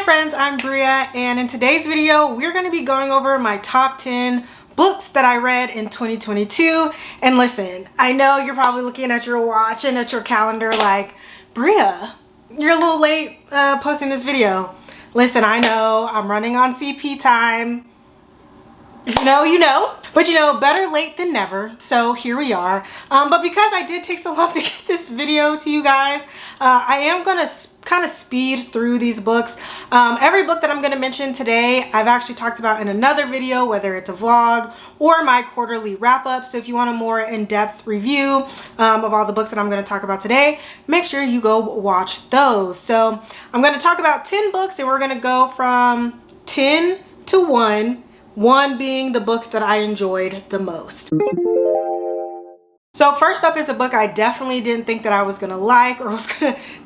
Hi friends, I'm Brea, and in today's video we're going to be going over my top 10 books that I read in 2022. And listen, I know you're probably looking at your watch and at your calendar like, Brea, you're a little late posting this video. Listen, I know I'm running on CP time. If you know, you know. But you know, better late than never. So here we are. But because I did take so long to get this video to you guys, I am going to kind of speed through these books. Every book that I'm going to mention today, I've actually talked about in another video, whether it's a vlog or my quarterly wrap-up. So if you want a more in-depth review of all the books that I'm going to talk about today, make sure you go watch those. So I'm going to talk about 10 books, and we're going to go from 10 to 1 being the book that I enjoyed the most. So first up is a book I definitely didn't think that I was gonna like, or was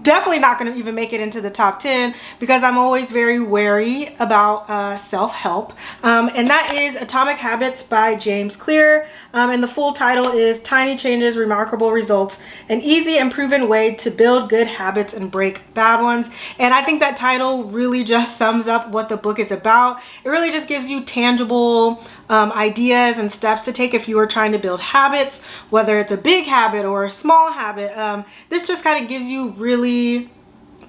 definitely not gonna even make it into the top 10, because I'm always very wary about self-help. And that is Atomic Habits by James Clear. And the full title is Tiny Changes, Remarkable Results, an easy and proven way to build good habits and break bad ones. And I think that title really just sums up what the book is about. It really just gives you tangible ideas and steps to take if you are trying to build habits, whether it's a big habit or a small habit. This just kind of gives you really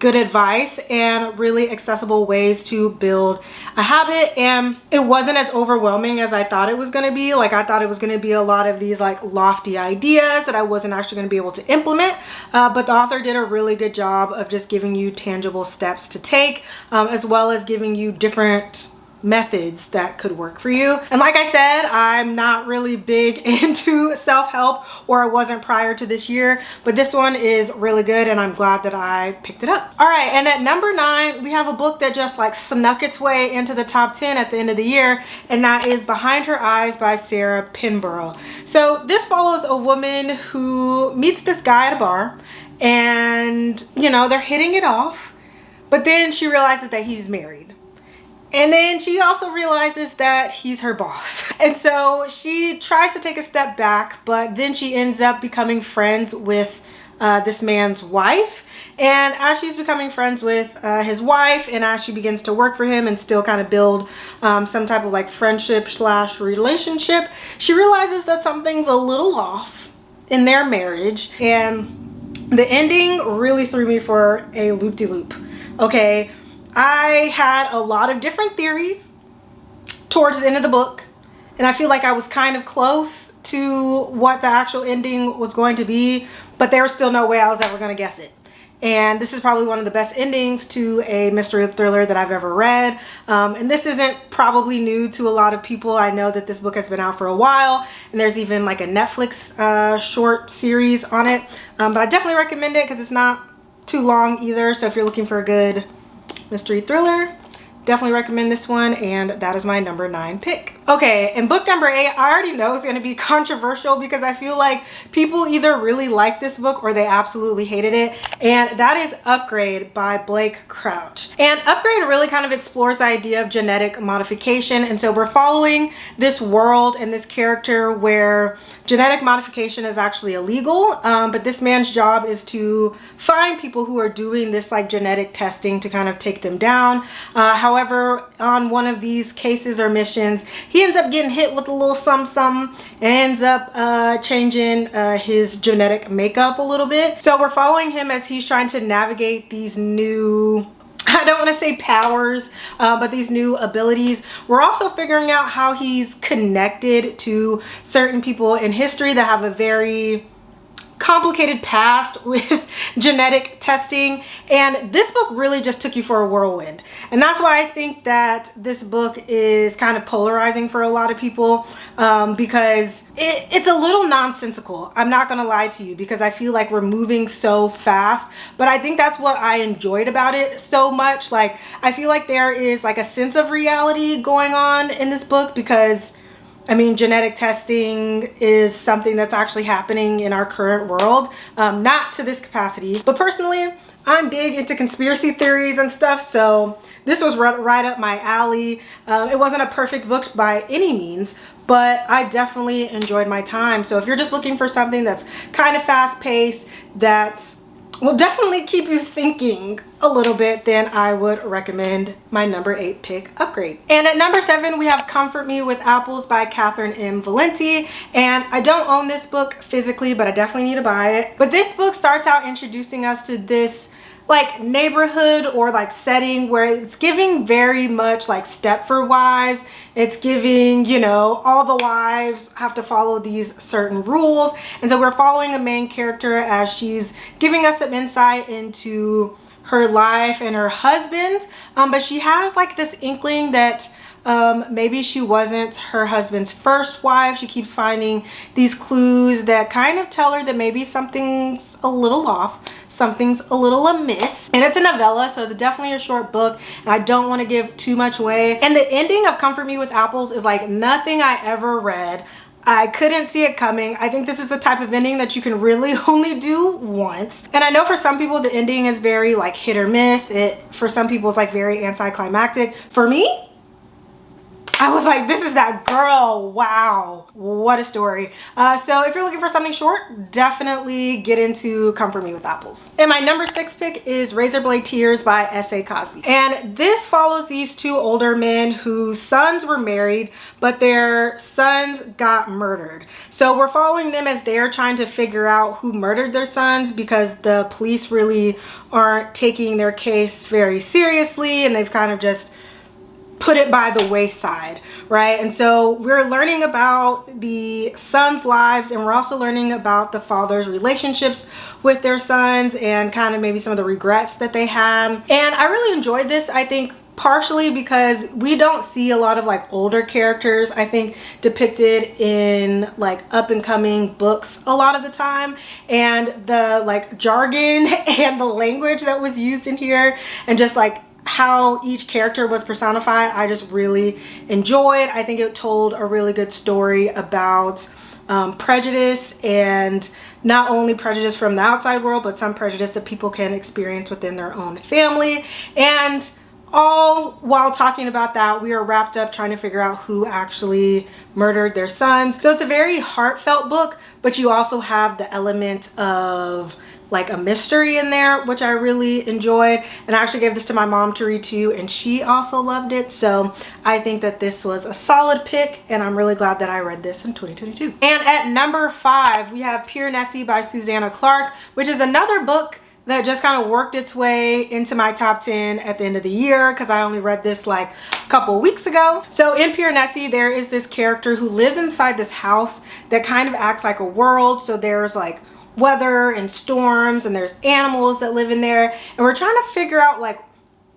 good advice and really accessible ways to build a habit. And it wasn't as overwhelming as I thought it was going to be. Like, I thought it was going to be a lot of these like lofty ideas that I wasn't actually going to be able to implement. But the author did a really good job of just giving you tangible steps to take, as well as giving you different methods that could work for you. And like I said, I'm not really big into self-help, or I wasn't prior to this year, but this one is really good and I'm glad that I picked it up. All right, and at number 9, we have a book that just like snuck its way into the top 10 at the end of the year, and that is Behind Her Eyes by Sarah Pinborough. So this follows a woman who meets this guy at a bar, and you know, they're hitting it off, but then she realizes that he's married. And then she also realizes that he's her boss. And so she tries to take a step back, but then she ends up becoming friends with this man's wife. And as she's becoming friends with his wife, and as she begins to work for him and still kind of build some type of like friendship / relationship, she realizes that something's a little off in their marriage. And the ending really threw me for a loop-de-loop. Okay. I had a lot of different theories towards the end of the book, and I feel like I was kind of close to what the actual ending was going to be, but there was still no way I was ever going to guess it. And this is probably one of the best endings to a mystery thriller that I've ever read. And this isn't probably new to a lot of people. I know that this book has been out for a while, and there's even like a Netflix short series on it. But I definitely recommend it because it's not too long either. So if you're looking for a good mystery thriller, definitely recommend this one, and that is my number 9 pick. Okay, and book number 8, I already know is going to be controversial because I feel like people either really like this book or they absolutely hated it, and that is Upgrade by Blake Crouch. And Upgrade really kind of explores the idea of genetic modification, and so we're following this world and this character where genetic modification is actually illegal, but this man's job is to find people who are doing this like genetic testing to kind of take them down. However, on one of these cases or missions, he ends up getting hit with a little something, ends up changing his genetic makeup a little bit. So we're following him as he's trying to navigate these new, I don't want to say powers, but these new abilities. We're also figuring out how he's connected to certain people in history that have a very complicated past with genetic testing, and this book really just took you for a whirlwind. And that's why I think that this book is kind of polarizing for a lot of people, because it's a little nonsensical. I'm not gonna lie to you, because I feel like we're moving so fast, but I think that's what I enjoyed about it so much. Like, I feel like there is like a sense of reality going on in this book, because I mean, genetic testing is something that's actually happening in our current world, not to this capacity. But personally, I'm big into conspiracy theories and stuff, so this was right up my alley. It wasn't a perfect book by any means, but I definitely enjoyed my time. So if you're just looking for something that's kind of fast-paced, that's will definitely keep you thinking a little bit, then I would recommend my number 8 pick, Upgrade. And at number 7, we have Comfort Me with Apples by Catherine M. Valenti. And I don't own this book physically, but I definitely need to buy it. But this book starts out introducing us to this like neighborhood or like setting where it's giving very much like Stepford Wives. It's giving, you know, all the wives have to follow these certain rules. And so we're following a main character as she's giving us some insight into her life and her husband. But she has like this inkling that maybe she wasn't her husband's first wife. She keeps finding these clues that kind of tell her that maybe something's a little off, something's a little amiss. And it's a novella, so it's definitely a short book, and I don't want to give too much away. And the ending of Comfort Me with Apples is like nothing I ever read. I couldn't see it coming. I think this is the type of ending that you can really only do once. And I know for some people the ending is very like hit or miss. For some people it's like very anticlimactic. For me, I was like, this is that girl. Wow, what a story. So if you're looking for something short, definitely get into Comfort Me with Apples. And my number 6 pick is Razorblade Tears by S.A. Cosby. And this follows these two older men whose sons were married, but their sons got murdered. So we're following them as they're trying to figure out who murdered their sons, because the police really aren't taking their case very seriously, and they've kind of just put it by the wayside, right? And so we're learning about the sons' lives, and we're also learning about the father's relationships with their sons and kind of maybe some of the regrets that they had. And I really enjoyed this, I think, partially because we don't see a lot of like older characters, I think, depicted in like up and coming books a lot of the time. And the like jargon and the language that was used in here, and just like how each character was personified, I just really enjoyed. I think it told a really good story about prejudice, and not only prejudice from the outside world, but some prejudice that people can experience within their own family. And all while talking about that, we are wrapped up trying to figure out who actually murdered their sons. So it's a very heartfelt book, but you also have the element of like a mystery in there, which I really enjoyed. And I actually gave this to my mom to read too, and she also loved it. So I think that this was a solid pick, and I'm really glad that I read this in 2022. And at number 5, we have Pure Nessie by Susanna Clark, which is another book that just kind of worked its way into my top 10 at the end of the year, because I only read this like a couple of weeks ago. So in Pure Nessie, there is this character who lives inside this house that kind of acts like a world. So there's like weather and storms, and there's animals that live in there, and we're trying to figure out like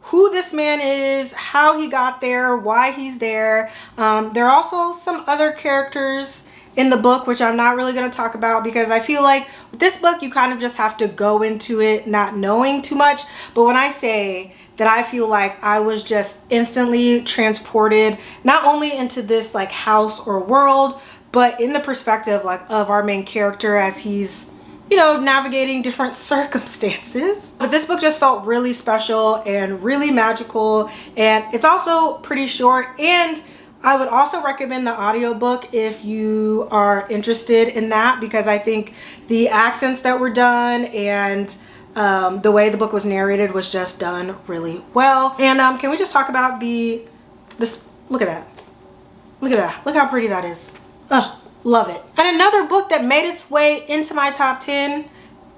who this man is, how he got there, why he's there. There are also some other characters in the book, which I'm not really going to talk about, because I feel like with this book you kind of just have to go into it not knowing too much. But when I say that I feel like I was just instantly transported not only into this like house or world, but in the perspective like of our main character as he's, you know, navigating different circumstances. But this book just felt really special and really magical, and it's also pretty short. And I would also recommend the audiobook if you are interested in that, because I think the accents that were done and the way the book was narrated was just done really well. And can we just talk about this? Look at that. Look at that. Look how pretty that is. Ugh. Love it. And another book that made its way into my top 10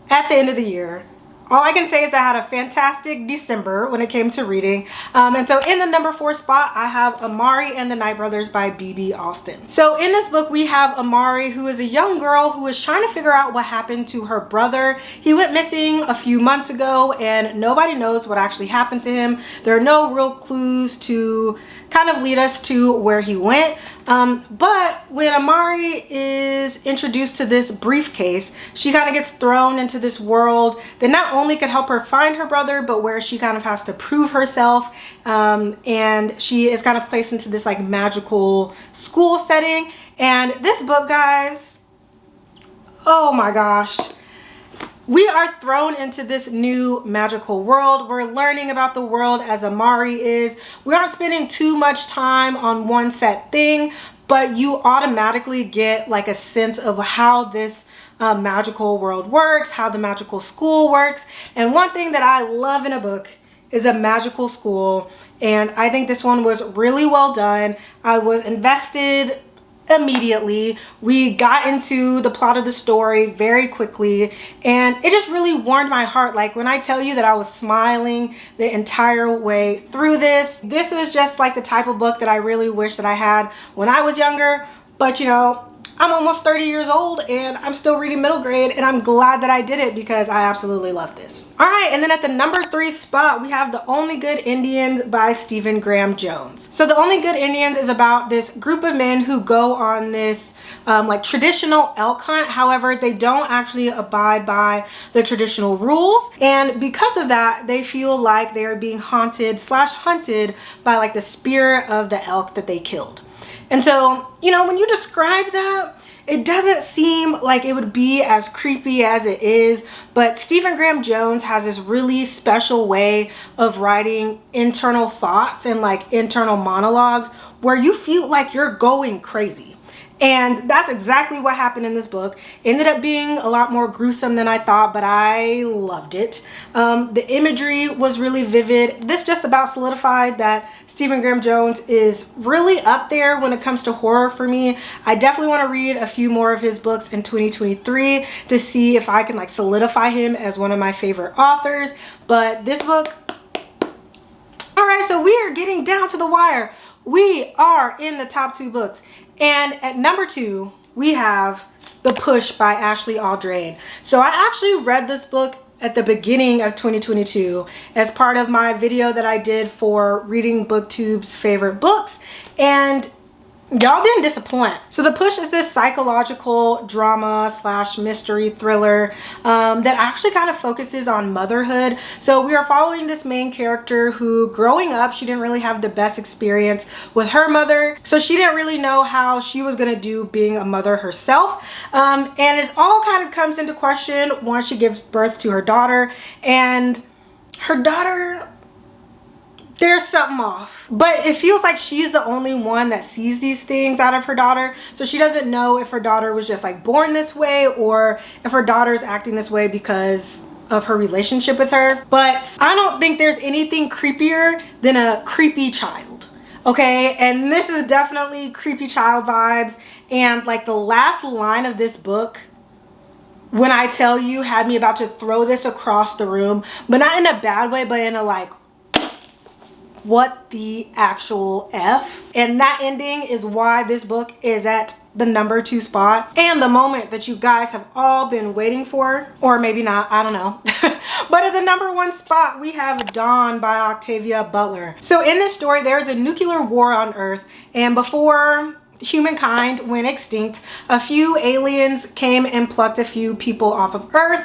at the end of the year. All I can say is I had a fantastic December when it came to reading. And so in the number 4 spot, I have Amari and the Night Brothers by B.B. Alston. So in this book, we have Amari, who is a young girl who is trying to figure out what happened to her brother. He went missing a few months ago, and nobody knows what actually happened to him. There are no real clues to kind of lead us to where he went. But when Amari is introduced to this briefcase, she kind of gets thrown into this world that not only could help her find her brother, but where she kind of has to prove herself. And she is kind of placed into this like magical school setting. And this book, guys, oh my gosh. We are thrown into this new magical world. We're learning about the world as Amari is. We aren't spending too much time on one set thing, but you automatically get like a sense of how this magical world works, how the magical school works. And one thing that I love in a book is a magical school, and I think this one was really well done. I was invested immediately. We got into the plot of the story very quickly, and it just really warmed my heart. Like when I tell you that I was smiling the entire way through this was just like the type of book that I really wish that I had when I was younger. But you know, I'm almost 30 years old and I'm still reading middle grade, and I'm glad that I did it because I absolutely love this. All right, and then at the number 3 spot, we have The Only Good Indians by Stephen Graham Jones. So The Only Good Indians is about this group of men who go on this like traditional elk hunt. However, they don't actually abide by the traditional rules. And because of that, they feel like they are being haunted / hunted by like the spirit of the elk that they killed. And so, you know, when you describe that, it doesn't seem like it would be as creepy as it is, but Stephen Graham Jones has this really special way of writing internal thoughts and like internal monologues where you feel like you're going crazy. And that's exactly what happened in this book. Ended up being a lot more gruesome than I thought, but I loved it. The imagery was really vivid. This just about solidified that Stephen Graham Jones is really up there when it comes to horror for me. I definitely want to read a few more of his books in 2023 to see if I can like solidify him as one of my favorite authors. But this book, all right, so we are getting down to the wire. We are in the top 2 books. And at number 2, we have The Push by Ashley Aldrain. So I actually read this book at the beginning of 2022 as part of my video that I did for Reading BookTube's favorite books, and y'all didn't disappoint. So The Push is this psychological drama / mystery thriller that actually kind of focuses on motherhood. So we are following this main character who, growing up, she didn't really have the best experience with her mother. So she didn't really know how she was gonna do being a mother herself. And it all kind of comes into question once she gives birth to her daughter. And her daughter, there's something off, but it feels like she's the only one that sees these things out of her daughter. So she doesn't know if her daughter was just like born this way or if her daughter's acting this way because of her relationship with her. But I don't think there's anything creepier than a creepy child. Okay, and this is definitely creepy child vibes. And like the last line of this book, when I tell you, had me about to throw this across the room, but not in a bad way, but in a like, what the actual F? And that ending is why this book is at the number 2 spot and the moment that you guys have all been waiting for, or maybe not, I don't know. But at the number 1 spot, we have Dawn by Octavia Butler. So in this story, there's a nuclear war on Earth, and before humankind went extinct, a few aliens came and plucked a few people off of Earth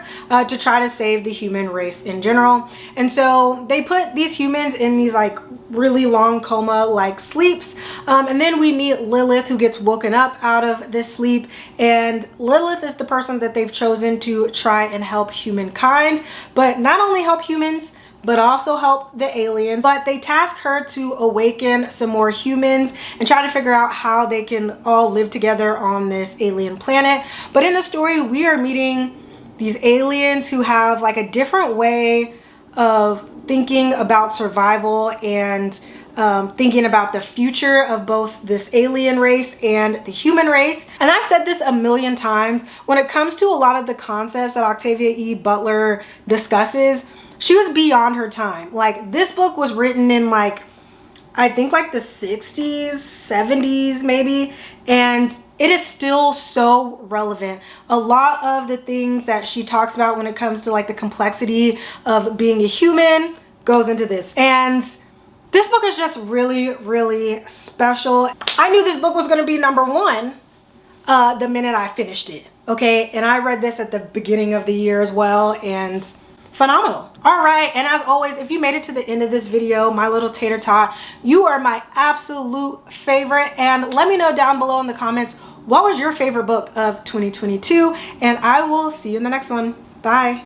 to try to save the human race in general. And so they put these humans in these like really long coma like sleeps, and then we meet Lilith, who gets woken up out of this sleep. And Lilith is the person that they've chosen to try and help humankind, but not only help humans but also help the aliens. But they task her to awaken some more humans and try to figure out how they can all live together on this alien planet. But in the story, we are meeting these aliens who have like a different way of thinking about survival and thinking about the future of both this alien race and the human race. And I've said this a million times, when it comes to a lot of the concepts that Octavia E. Butler discusses, she was beyond her time. Like, this book was written in like, I think like the 60s, 70s maybe, and it is still so relevant. A lot of the things that she talks about when it comes to like the complexity of being a human goes into this. And this book is just really, really special. I knew this book was gonna be number 1 the minute I finished it, okay? And I read this at the beginning of the year as well, and phenomenal. All right, and as always, if you made it to the end of this video, my little tater tot, you are my absolute favorite. And let me know down below in the comments, what was your favorite book of 2022? And I will see you in the next one. Bye.